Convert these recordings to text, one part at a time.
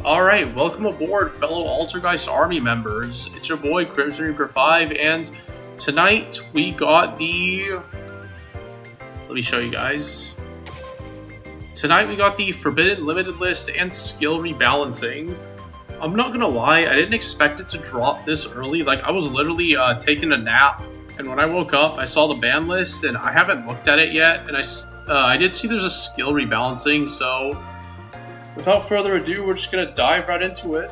Alright, welcome aboard, fellow Altergeist Army members. It's your boy, Crimson Reaper 5, and tonight we got the... Let me show you guys. Tonight we got the Forbidden Limited List and Skill Rebalancing. I'm not gonna lie, I didn't expect it to drop this early. Like, I was literally taking a nap, and when I woke up, I saw the ban list, and I haven't looked at it yet, and I did see there's a skill rebalancing, so... Without further ado, we're just going to dive right into it.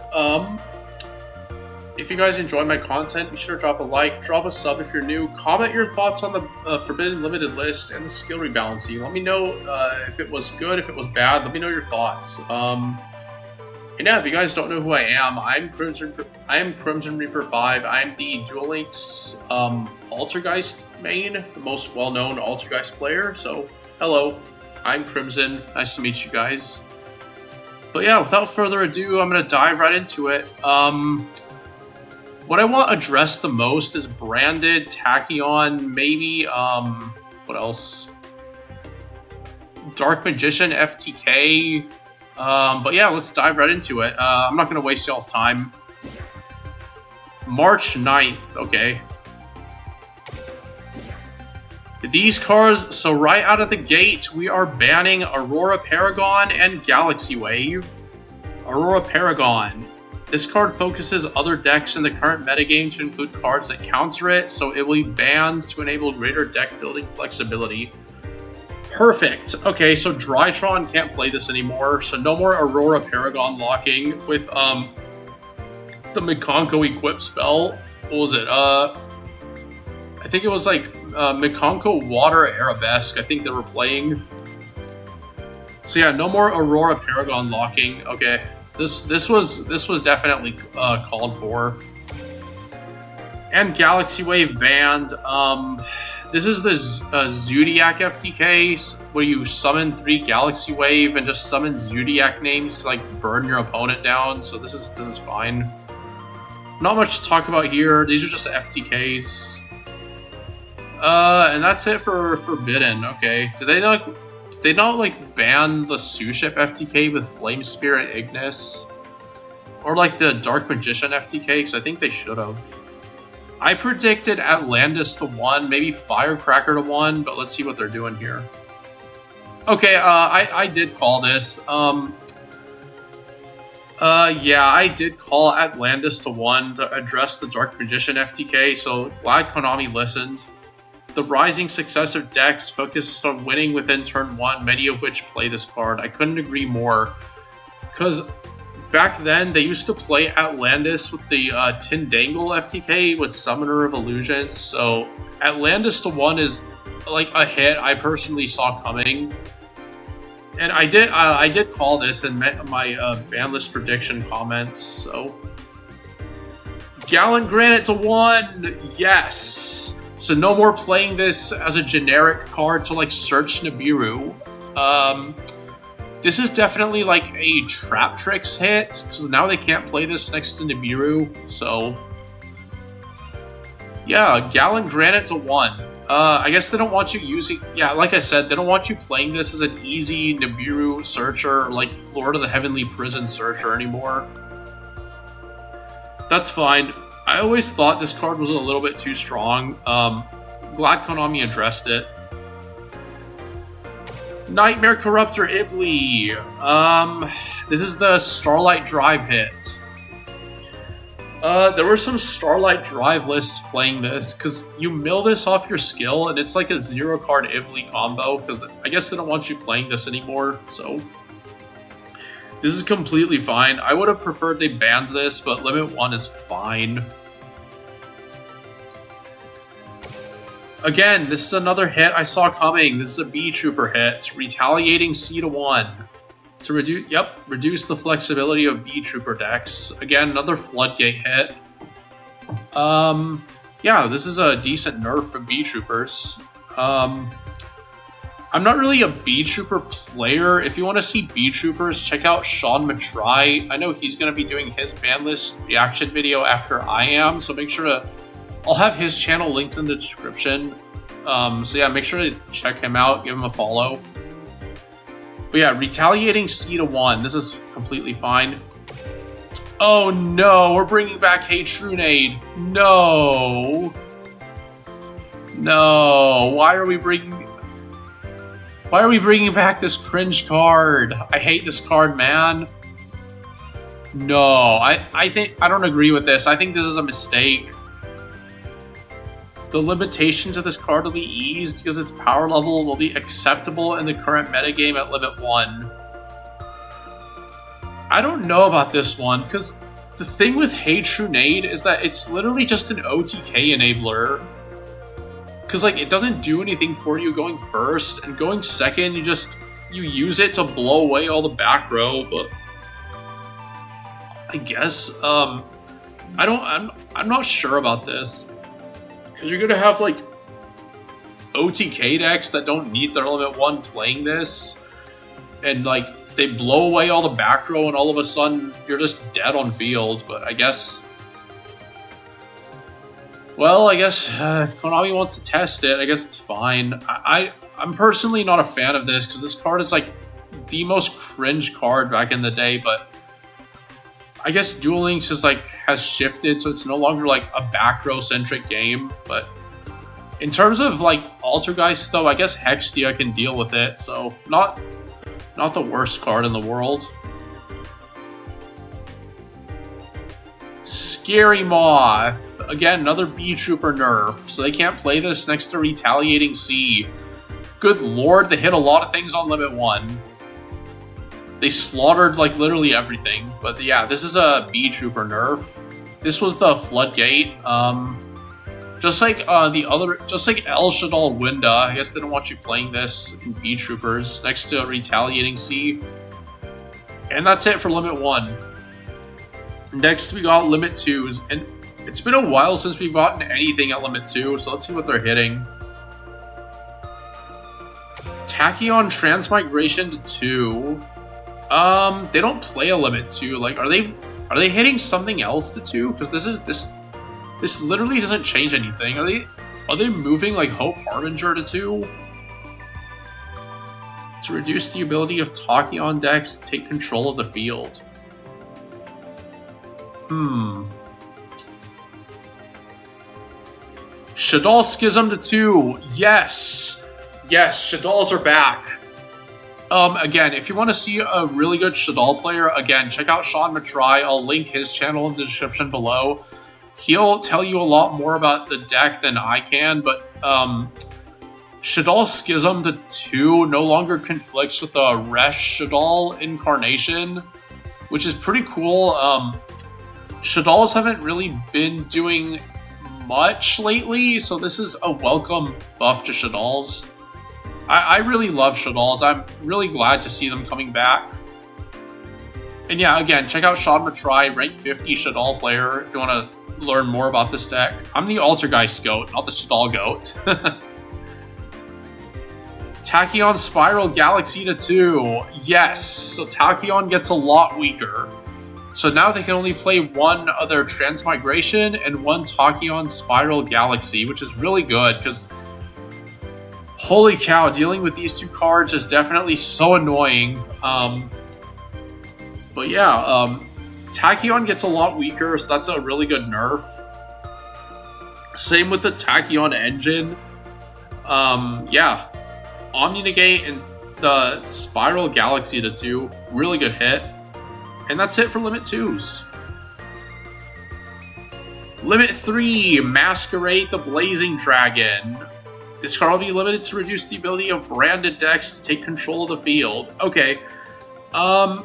If you guys enjoy my content, be sure to drop a like, drop a sub if you're new, comment your thoughts on the Forbidden Limited List and the skill rebalancing. Let me know if it was good, if it was bad, let me know your thoughts. And yeah, if you guys don't know who I am, I am Crimson Reaper 5. I am the Duel Links Altergeist main, the most well-known Altergeist player. So, hello, I'm Crimson. Nice to meet you guys. But yeah, without further ado, I'm going to dive right into it. What I want addressed the most is branded, Tachyon, maybe, what else? Dark Magician, FTK. But yeah, let's dive right into it. I'm not going to waste y'all's time. March 9th, okay. These cards, so right out of the gate, we are banning Aurora Paragon and Galaxy Wave. Aurora Paragon. This card focuses other decks in the current metagame to include cards that counter it, so it will be banned to enable greater deck building flexibility. Perfect. Okay, so Drytron can't play this anymore, so no more Aurora Paragon locking with the Mikonko equip spell. What was it? I think it was like Mikonko Water Arabesque, I think they were playing. So yeah, no more Aurora Paragon locking. Okay, this was definitely called for. And Galaxy Wave banned. This is the Zoodiac FTK, where you summon 3 Galaxy Wave and just summon Zoodiac names to like burn your opponent down. So this is fine. Not much to talk about here. These are just FTKs. And that's it for Forbidden. Okay, did they not like ban the Suship FTK with Flame Spirit Ignis, or like the Dark Magician FTK? Because I think they should have. I predicted Atlandis to 1, maybe Firecracker to 1, but let's see what they're doing here. Okay, I did call this. Yeah, I did call Atlandis to 1 to address the Dark Magician FTK. So glad Konami listened. The rising successive decks focused on winning within turn 1, many of which play this card. I couldn't agree more. Because back then, they used to play Atlandis with the Tindangle FTK with Summoner of Illusions. So Atlandis to 1 is like a hit I personally saw coming. And I did call this in my ban list prediction comments. So Gallant Granite to 1, yes. So no more playing this as a generic card to like search Nibiru. This is definitely like a Trap Tricks hit, because now they can't play this next to Nibiru. So yeah, Gallant Granite to 1. I guess they don't want you using... Yeah, like I said, they don't want you playing this as an easy Nibiru searcher, like Lord of the Heavenly Prison searcher anymore. That's fine. I always thought this card was a little bit too strong. Glad Konami addressed it. Knightmare Corruptor Iblee. This is the Starlight Drive hit. There were some Starlight Drive lists playing this, because you mill this off your skill, and it's like a 0-card Iblee combo, because I guess they don't want you playing this anymore, so... This is completely fine. I would have preferred they banned this, but Limit 1 is fine. Again, this is another hit I saw coming. This is a B-Trooper hit. Retaliating C to 1. To reduce the flexibility of B-Trooper decks. Again, another Floodgate hit. Yeah, this is a decent nerf for B-Troopers. I'm not really a B-Trooper player. If you want to see B-Troopers, check out Sean Matrai. I know he's going to be doing his ban list reaction video after I am, so make sure to... I'll have his channel linked in the description. So yeah, make sure to check him out, give him a follow. But yeah, Retaliating C to 1. This is completely fine. Oh no, we're bringing back Hey Trunade. No. No, why are we bringing back this cringe card? I hate this card, man. No, I don't agree with this. I think this is a mistake. The limitations of this card will be eased because its power level will be acceptable in the current metagame at limit 1. I don't know about this one, because the thing with Hey Trunade is that it's literally just an OTK enabler. Because, like, it doesn't do anything for you going first, and going second, you use it to blow away all the back row, but I guess, I'm not sure about this. Because you're gonna have, like, OTK decks that don't need their limit 1 playing this, and, like, they blow away all the back row, and all of a sudden, you're just dead on field, but I guess... Well, I guess if Konami wants to test it, I guess it's fine. I'm personally not a fan of this, because this card is, like, the most cringe card back in the day, but I guess Duel Links is, like, has shifted, so it's no longer, like, a back row-centric game, but in terms of, like, Altergeist, though, I guess Hextia can deal with it, so not the worst card in the world. Scary Moth. Again, another B-Trooper nerf, so they can't play this next to Retaliating C. Good lord, they hit a lot of things on limit 1. They slaughtered, like, literally everything. But yeah, this is a B-Trooper nerf. This was the Floodgate. Just like El Shaddoll Winda, I guess they don't want you playing this in B-Troopers next to Retaliating C. And that's it for Limit 1. Next, we got Limit 2s, and it's been a while since we've gotten anything at Limit 2, so let's see what they're hitting. Tachyon Transmigration to 2. They don't play a Limit 2. Like, are they hitting something else to 2? Because this literally doesn't change anything. Are they moving, like, Hope Harbinger to 2? To reduce the ability of Tachyon decks to take control of the field. Shaddoll Schism to 2. Yes! Yes, Shaddolls are back. Again, if you want to see a really good Shaddoll player, again, check out Sean Matry. I'll link his channel in the description below. He'll tell you a lot more about the deck than I can, but Shaddoll Schism to 2 no longer conflicts with the Resh Shaddoll incarnation, which is pretty cool. Shaddolls haven't really been doing much lately, so this is a welcome buff to Shaddolls. I really love Shaddolls. I'm really glad to see them coming back. And yeah, again, check out Sean Matry, rank 50 Shaddoll player, if you want to learn more about this deck. I'm the Altergeist goat, not the Shaddoll goat. Tachyon Spiral Galaxy to 2. Yes, so Tachyon gets a lot weaker. So now they can only play one other Transmigration and one Tachyon Spiral Galaxy, which is really good, because holy cow, dealing with these two cards is definitely so annoying. But yeah, Tachyon gets a lot weaker, so that's a really good nerf. Same with the Tachyon engine. Yeah, Omni-Negate and the Spiral Galaxy to 2, really good hit. And that's it for Limit 2s. Limit 3, Masquerade the Blazing Dragon. This card will be limited to reduce the ability of branded decks to take control of the field. Okay. I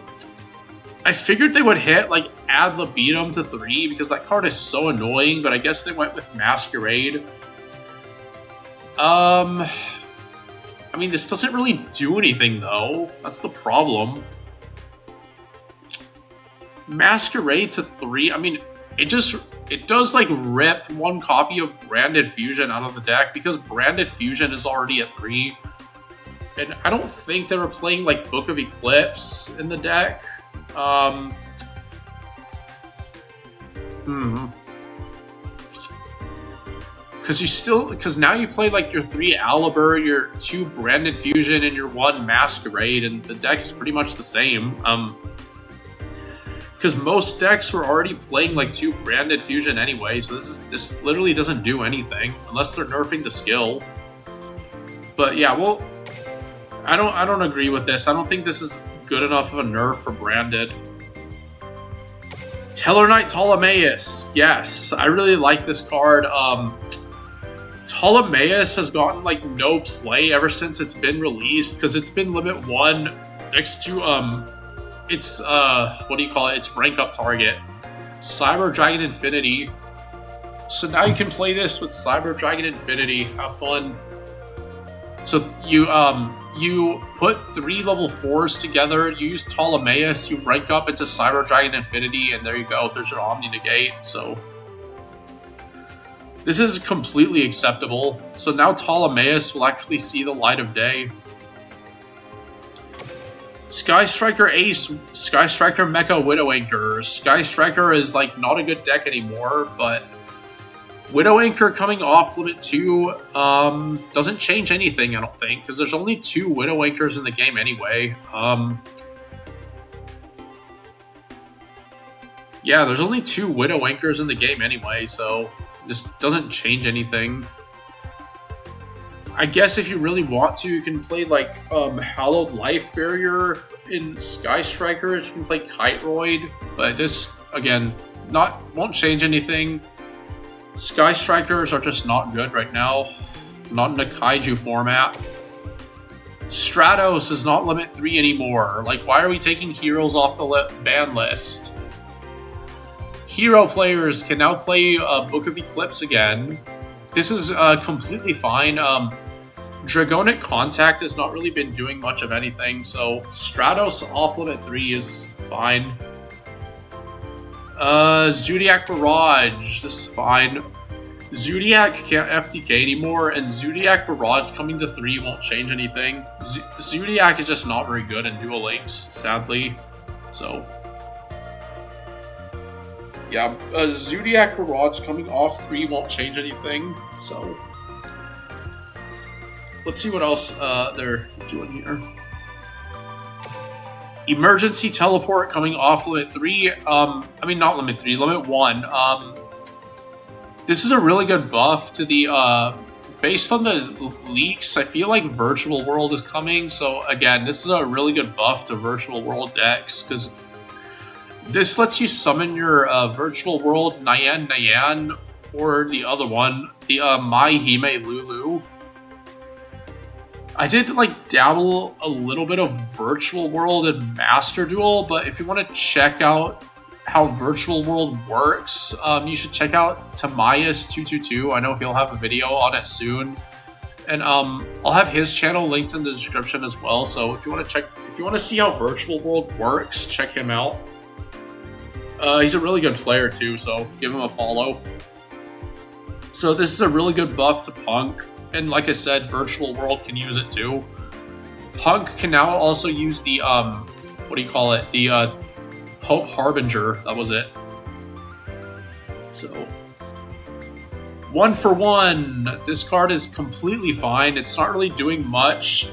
figured they would hit, like, Ad Libitum to 3, because that card is so annoying, but I guess they went with Masquerade. I mean, this doesn't really do anything, though. That's the problem. Masquerade to 3, I mean, it does, like, rip one copy of Branded Fusion out of the deck, because Branded Fusion is already at 3. And I don't think they were playing, like, Book of Eclipse in the deck. Because now you play, like, your 3 Alibur, your 2 Branded Fusion, and your 1 Masquerade, and the deck is pretty much the same. Because most decks were already playing like 2 branded fusion anyway, so this literally doesn't do anything unless they're nerfing the skill. But yeah, well, I don't agree with this. I don't think this is good enough of a nerf for branded. Tellarknight Ptolemaeus. Yes, I really like this card. Ptolemaeus has gotten like no play ever since it's been released because it's been limit 1 next to it's what do you call it? It's rank up target. Cyber Dragon Infinity. So now you can play this with Cyber Dragon Infinity. Have fun. So you put 3 level 4s together, you use Ptolemaeus, you rank up into Cyber Dragon Infinity, and there you go, there's your Omni Negate. So this is completely acceptable. So now Ptolemaeus will actually see the light of day. Sky Striker Ace, Sky Striker Mecha Widow Anchor. Sky Striker is like not a good deck anymore, but Widow Anchor coming off limit 2 doesn't change anything, I don't think, because there's only 2 Widow Anchors in the game anyway. Yeah, there's only 2 Widow Anchors in the game anyway, so this doesn't change anything. I guess if you really want to, you can play like Hallowed Life Barrier in Sky Strikers. You can play Kiteroid, but this again won't change anything. Sky Strikers are just not good right now. Not in a Kaiju format. Stratos is not limit 3 anymore. Like, why are we taking heroes off the ban list? Hero players can now play Book of Eclipse again. This is completely fine. Dragonic Contact has not really been doing much of anything, so Stratos off limit 3 is fine. Zoodiac Barrage, this is fine. Zoodiac can't FTK anymore, and Zoodiac Barrage coming to 3 won't change anything. Zoodiac is just not very good in Duel Links, sadly. So yeah, Zoodiac Barrage coming off 3 won't change anything, so let's see what else they're doing here. Emergency Teleport coming off limit 3. I mean, not limit 3, limit 1. This is a really good buff to the, based on the leaks, I feel like Virtual World is coming. So again, this is a really good buff to Virtual World decks, because this lets you summon your Virtual World Nyan, or the other one, the Mai Hime Lulu. I did like dabble a little bit of Virtual World and Master Duel, but if you want to check out how Virtual World works, you should check out Tamias222. I know he'll have a video on it soon, and I'll have his channel linked in the description as well. So if you want to see how Virtual World works, check him out. He's a really good player too, so give him a follow. So this is a really good buff to Punk. And like I said, Virtual World can use it too. Punk can now also use the, what do you call it? The Hope Harbinger. That was it. So, 1 for 1. This card is completely fine. It's not really doing much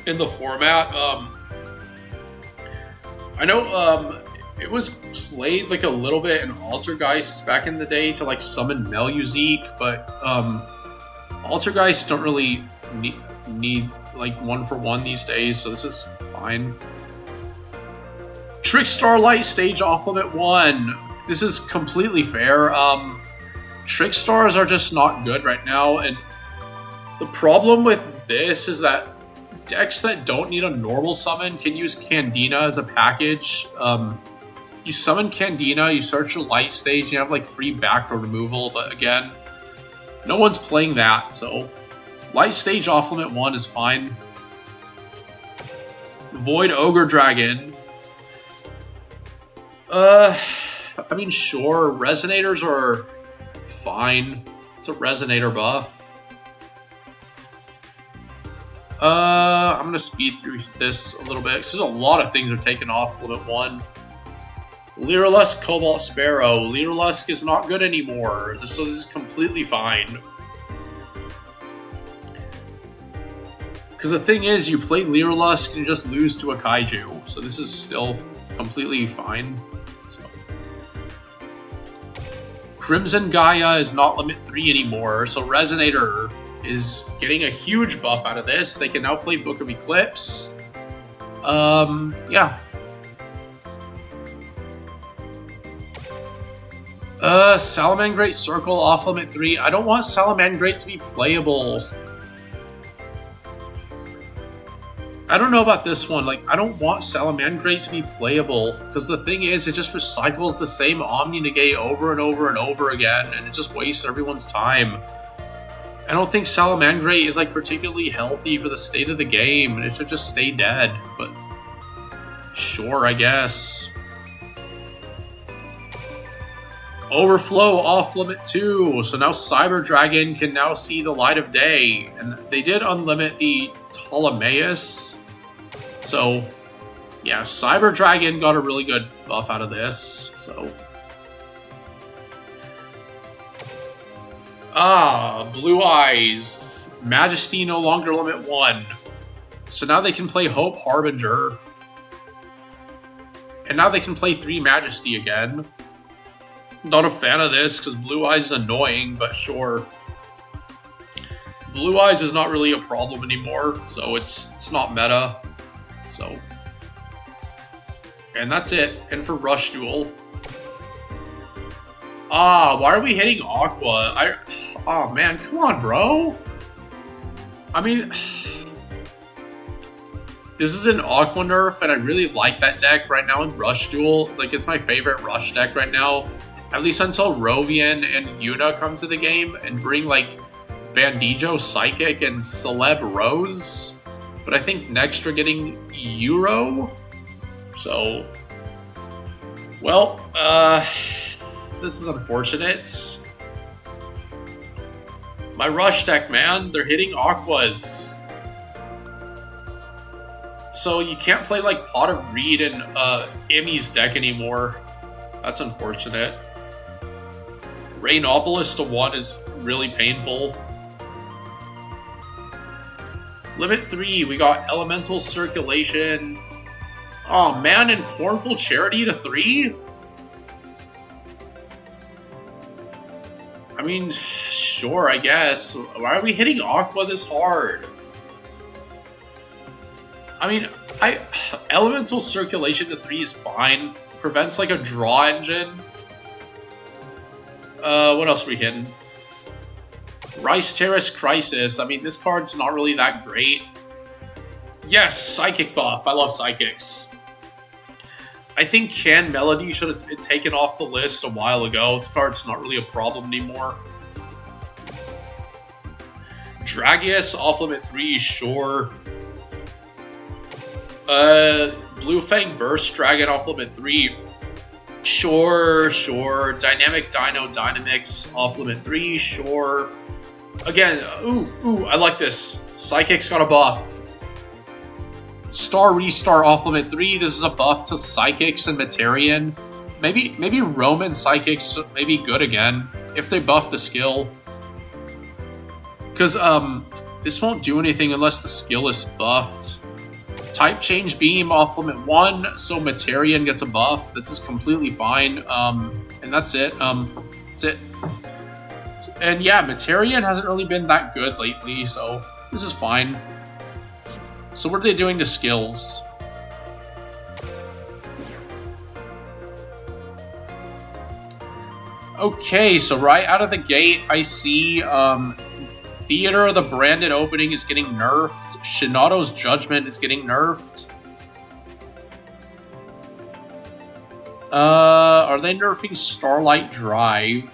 in the format. I know it was played like a little bit in Altergeist back in the day to like summon Meluzik, but Altergeist don't really need like 1 for 1 these days, so this is fine. Trickstar Light Stage off limit 1. This is completely fair. Trickstars are just not good right now, and the problem with this is that decks that don't need a normal summon can use Candina as a package. You summon Candina, you search your Light Stage, you have like free back row removal, but again, no one's playing that, so Light Stage off limit 1 is fine. Void Ogre Dragon. I mean, sure, Resonators are fine. It's a Resonator buff. I'm gonna speed through this a little bit, because there's a lot of things are taken off limit 1. Lyrilusc, Cobalt, Sparrow. Lyrilusc is not good anymore, so this is completely fine. Because the thing is, you play Lyrilusc and you just lose to a Kaiju, so this is still completely fine. So. Crimson Gaia is not limit 3 anymore, so Resonator is getting a huge buff out of this. They can now play Book of Eclipse. Yeah. Salamangreat Circle off limit 3. I don't want Salamangreat to be playable. I don't know about this one. Like, I don't want Salamangreat to be playable. Because the thing is, it just recycles the same Omni-Negate over and over and over again. And it just wastes everyone's time. I don't think Salamangreat is, like, particularly healthy for the state of the game. And it should just stay dead. But, sure, I guess. Overflow off limit 2. So now Cyber Dragon can now see the light of day. And they did unlimit the Ptolemaeus. So, yeah, Cyber Dragon got a really good buff out of this. So, Blue Eyes. Majesty no longer limit 1. So now they can play Hope Harbinger. And now they can play 3 Majesty again. Not a fan of this because Blue Eyes is annoying, but sure. Blue Eyes is not really a problem anymore, so it's not meta. So, and that's it. And for Rush Duel. Why are we hitting Aqua? Oh man, come on, bro. I mean, this is an Aqua nerf, and I really like that deck right now in Rush Duel. Like, it's my favorite Rush deck right now. At least until Rovian and Yuna come to the game and bring, like, Bandijo Psychic and Celeb Rose. But I think next we're getting Euro. So, well, this is unfortunate. My Rush deck, man, they're hitting Aquas. So you can't play, like, Pot of Greed in Emmy's deck anymore. That's unfortunate. Rainapolis to 1 is really painful. Limit 3, we got Elemental Circulation. Oh man, and Cornful Charity to 3? I mean, sure, I guess. Why are we hitting Aqua this hard? I mean, Elemental Circulation to 3 is fine. Prevents, like, a draw engine. What else are we hitting? Rice Terrace Crisis. I mean, this card's not really that great. Yes, Psychic buff. I love Psychics. I think Can Melody should have been taken off the list a while ago. This card's not really a problem anymore. Dragius off limit 3, sure. Blue Fang Burst Dragon off limit 3. Sure. Dynamic Dino Dynamix off limit 3, sure. Again, ooh, I like this. Psychic's got a buff. Star Restar off limit 3. This is a buff to Psychics and Materian. Maybe Roman Psychics may be good again if they buff the skill. Because this won't do anything unless the skill is buffed. Type Change Beam off limit 1, so Materian gets a buff. This is completely fine. And that's it. That's it. And yeah, Materian hasn't really been that good lately, so this is fine. So what are they doing to skills? Okay, so right out of the gate, I see Theater of the Branded Opening is getting nerfed. Shinato's Judgment is getting nerfed. Are they nerfing Starlight Drive?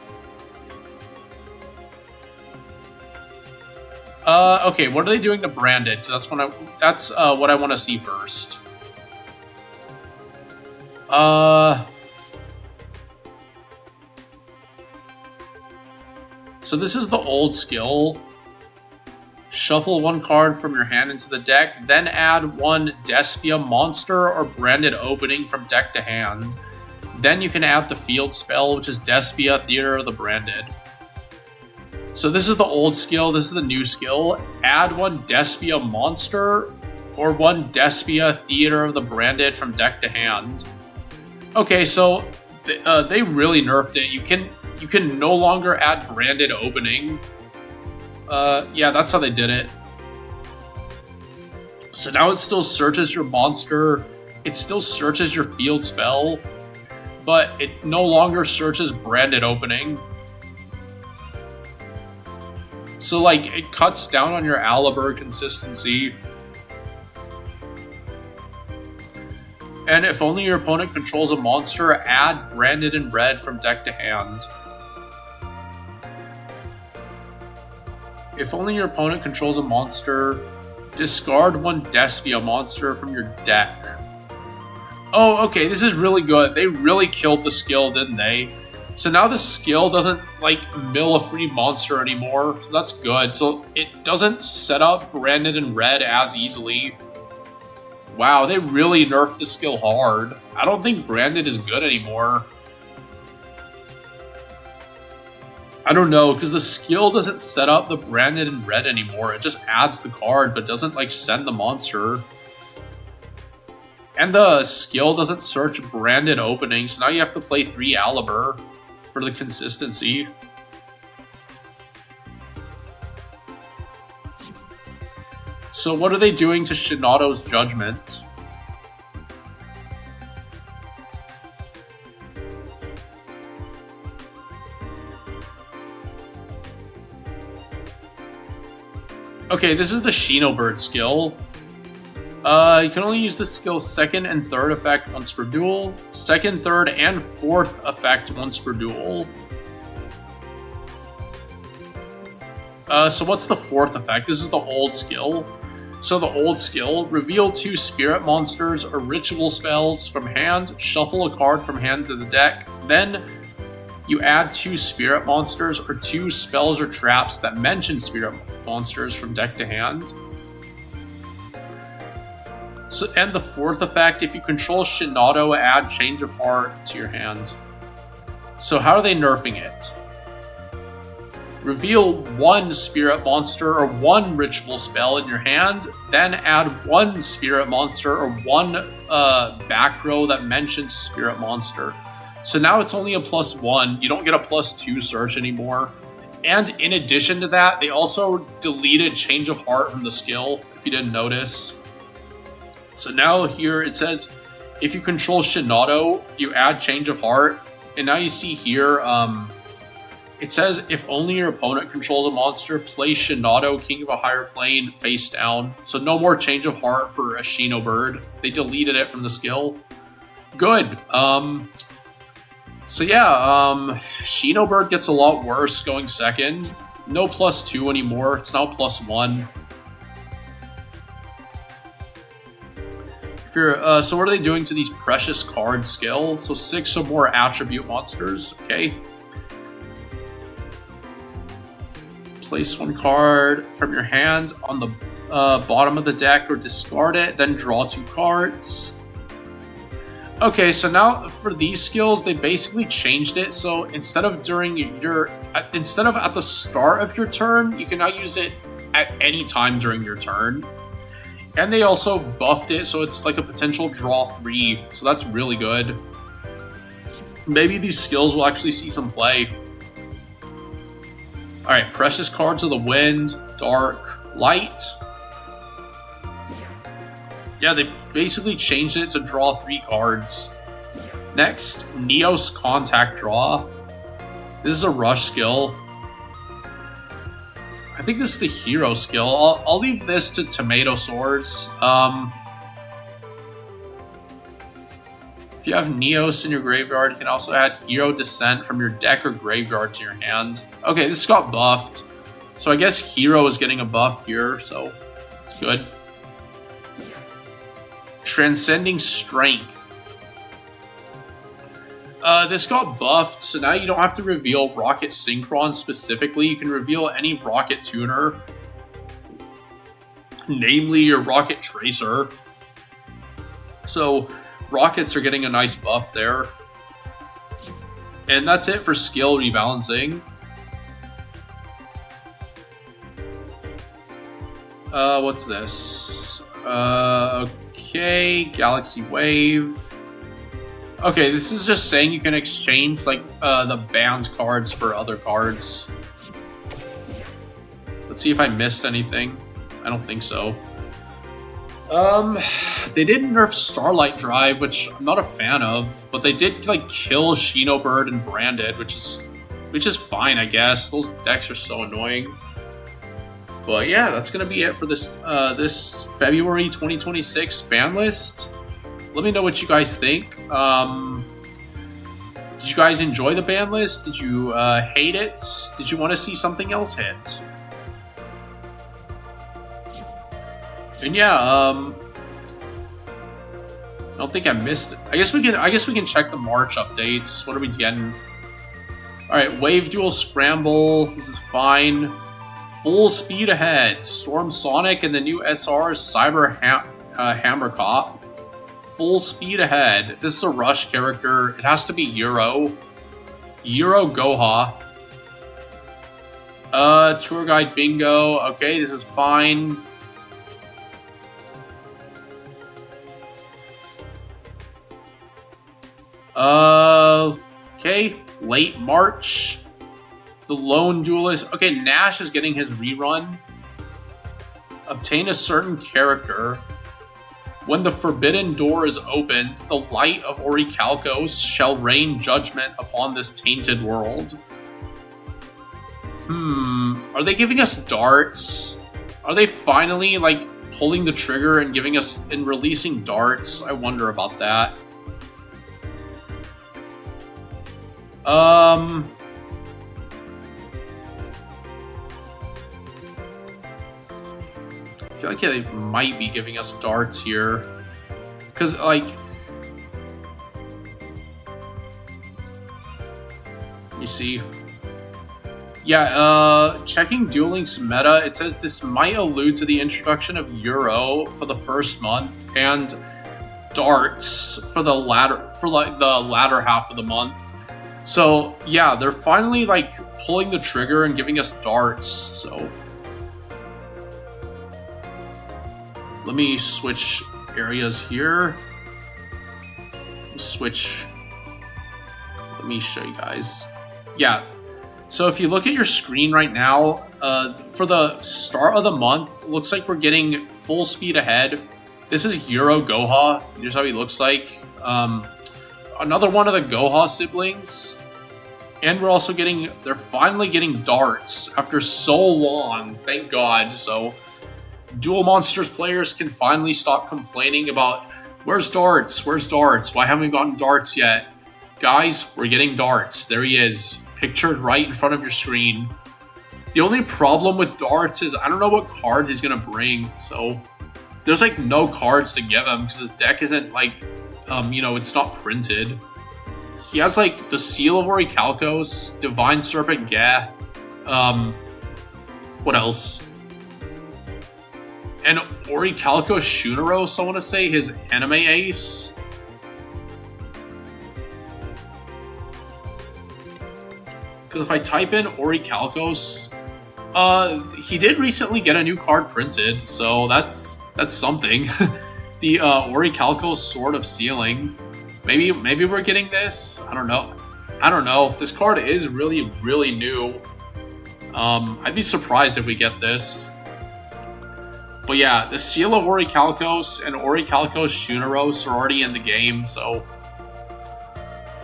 Okay, what are they doing to Branded? That's what I want to see first. So this is the old skill. Shuffle 1 card from your hand into the deck, then add 1 Despia monster or Branded Opening from deck to hand. Then you can add the field spell, which is Despia Theater of the Branded. So this is the old skill, this is the new skill. Add 1 Despia monster or 1 Despia Theater of the Branded from deck to hand. Okay, so They really nerfed it. You can no longer add branded opening. Yeah, that's how they did it. So now it still searches your monster. It still searches your field spell, but it no longer searches branded opening. So, like, it cuts down on your Aliber consistency. And if only your opponent controls a monster, add branded in red from deck to hand. If only your opponent controls a monster, discard one Despia monster from your deck. Oh, okay, this is really good. They really killed the skill, didn't they? So now the skill doesn't, like, mill a free monster anymore, so that's good. So it doesn't set up branded in red as easily. Wow, they really nerfed the skill hard. I don't think branded is good anymore. I don't know, because the skill doesn't set up the branded in red anymore. It just adds the card, but doesn't, like, send the monster. And the skill doesn't search branded openings, so now you have to play 3 Aliber for the consistency. So what are they doing to Shinato's Judgment? Okay, this is the Shinobird skill. You can only use the skill's 2nd and 3rd effect once per duel. 2nd, 3rd, and 4th effect once per duel. So what's the 4th effect? This is the old skill. So the old skill, reveal 2 spirit monsters or ritual spells from hand, shuffle a card from hand to the deck, then you add 2 spirit monsters or 2 spells or traps that mention spirit monsters from deck to hand. So, and the 4th effect, if you control Shinato, add Change of Heart to your hand. So how are they nerfing it? Reveal 1 spirit monster or 1 ritual spell in your hand, then add 1 spirit monster or 1 back row that mentions spirit monster. So now it's only a +1. You don't get a +2 search anymore. And in addition to that, they also deleted Change of Heart from the skill, if you didn't notice. So now here it says, if you control Shinato, you add Change of Heart. And now you see here, it says, if only your opponent controls a monster, play Shinato, King of a Higher Plane, face down. So no more Change of Heart for a Shinobird. They deleted it from the skill. Good. So yeah, Shinobird gets a lot worse going 2nd. No +2 anymore. It's now +1. If you're, so what are they doing to these precious card skill? So 6 or more attribute monsters. Okay. Place 1 card from your hand on the bottom of the deck or discard it, then draw 2 cards. Okay, so now for these skills, they basically changed it. So instead of at the start of your turn, you can now use it at any time during your turn. And they also buffed it, so it's like a potential draw 3. So that's really good. Maybe these skills will actually see some play. Alright, Precious Cards of the Wind, Dark, Light. Yeah, they basically changed it to draw 3 cards. Next, Neos Contact Draw. This is a rush skill. I think this is the hero skill. I'll leave this to Tomato Swords. If you have Neos in your graveyard, you can also add Hero Descent from your deck or graveyard to your hand. Okay, this got buffed. So I guess Hero is getting a buff here, so it's good. Transcending Strength. This got buffed, so now you don't have to reveal Rocket Synchron specifically. You can reveal any Rocket Tuner, namely your Rocket Tracer. So Rockets are getting a nice buff there. And that's it for skill rebalancing. What's this? Okay, Galaxy Wave. Okay, this is just saying you can exchange like the banned cards for other cards. Let's see if I missed anything. I don't think so. They did nerf Starlight Drive, which I'm not a fan of, but they did like kill Shinobird and Branded, which is fine, I guess. Those decks are so annoying. But yeah, that's gonna be it for this this February 2026 ban list. Let me know what you guys think. Did you guys enjoy the ban list? Did you hate it? Did you want to see something else hit? And yeah, I don't think I missed it. I guess we can check the March updates. What are we getting? All right, Wave Duel Scramble. This is fine. Full speed ahead. Storm Sonic and the new SR's Hammer Cop. Full speed ahead. This is a rush character. It has to be Euro. Euro Goha. Tour Guide Bingo. Okay, this is fine. Okay, late March. The Lone Duelist. Okay, Nash is getting his rerun. Obtain a certain character. When the forbidden door is opened, the light of Orichalcos shall rain judgment upon this tainted world. Are they giving us darts? Are they finally, like, pulling the trigger and giving us, and releasing darts? I wonder about that. I feel like they might be giving us darts here. Because, like... Let me see. Yeah, checking Duel Links meta, it says this might allude to the introduction of Euro for the first month, and darts for the latter half of the month. So, yeah, they're finally, like, pulling the trigger and giving us darts, so... Let me switch areas here. Let me show you guys. Yeah, so if you look at your screen right now, for the start of the month, it looks like we're getting full speed ahead. This is Euro Goha. Here's how he looks like. Another one of the Goha siblings. And we're also getting, they're finally getting darts after so long, thank God. So Duel Monsters players can finally stop complaining about, where's darts, why haven't we gotten darts yet? Guys, we're getting darts, there he is, pictured right in front of your screen. The only problem with darts is I don't know what cards he's gonna bring, so there's like no cards to give him because his deck isn't like, you know, it's not printed. He has like the Seal of Orichalcos, Divine Serpent Gah, what else? And Orichalcos Shuneros, I want to say, his anime ace. Because if I type in Orichalcos, he did recently get a new card printed, so that's something. The Orichalcos Sword of Sealing. Maybe we're getting this. I don't know. This card is really, really new. I'd be surprised if we get this. But yeah, the Seal of Orichalcos and Orichalcos Shuneros are already in the game, so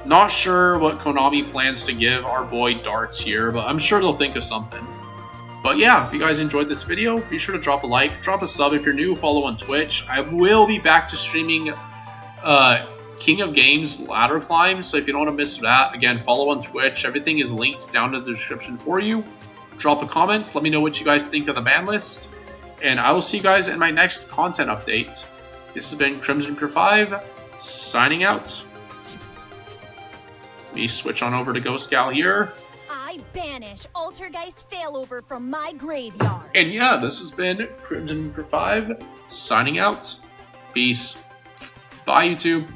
not sure what Konami plans to give our boy darts here, but I'm sure they'll think of something. But yeah, if you guys enjoyed this video, be sure to drop a like, drop a sub if you're new, follow on Twitch. I will be back to streaming King of Games Ladder Climb, so if you don't want to miss that, again, follow on Twitch. Everything is linked down in the description for you. Drop a comment, let me know what you guys think of the ban list, and I will see you guys in my next content update. This has been Crimson Pure 5, signing out. Let me switch on over to Ghost Gal here. I banish Altergeist Failover from my graveyard. And yeah, this has been Crimson Pure 5, signing out. Peace. Bye, YouTube.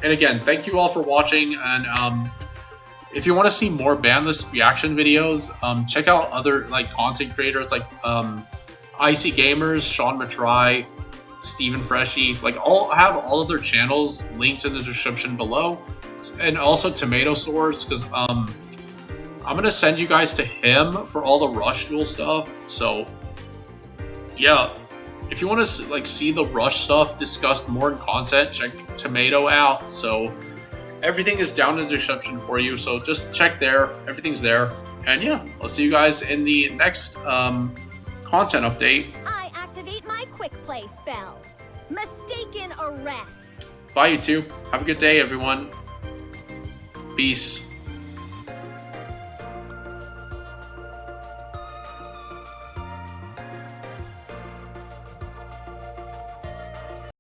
And again, thank you all for watching, and if you want to see more ban list reaction videos, check out other like content creators like Icy Gamers, Sean Matry, Steven Freshy. Like, I have all of their channels linked in the description below. And also Tomato Source, because I'm going to send you guys to him for all the Rush Duel stuff. So, yeah. If you want to like see the Rush stuff discussed more in content, check Tomato out. So everything is down in the description for you. So just check there. Everything's there. And yeah, I'll see you guys in the next content update. I activate my quick play spell. Mistaken arrest. Bye, YouTube. Have a good day, everyone. Peace.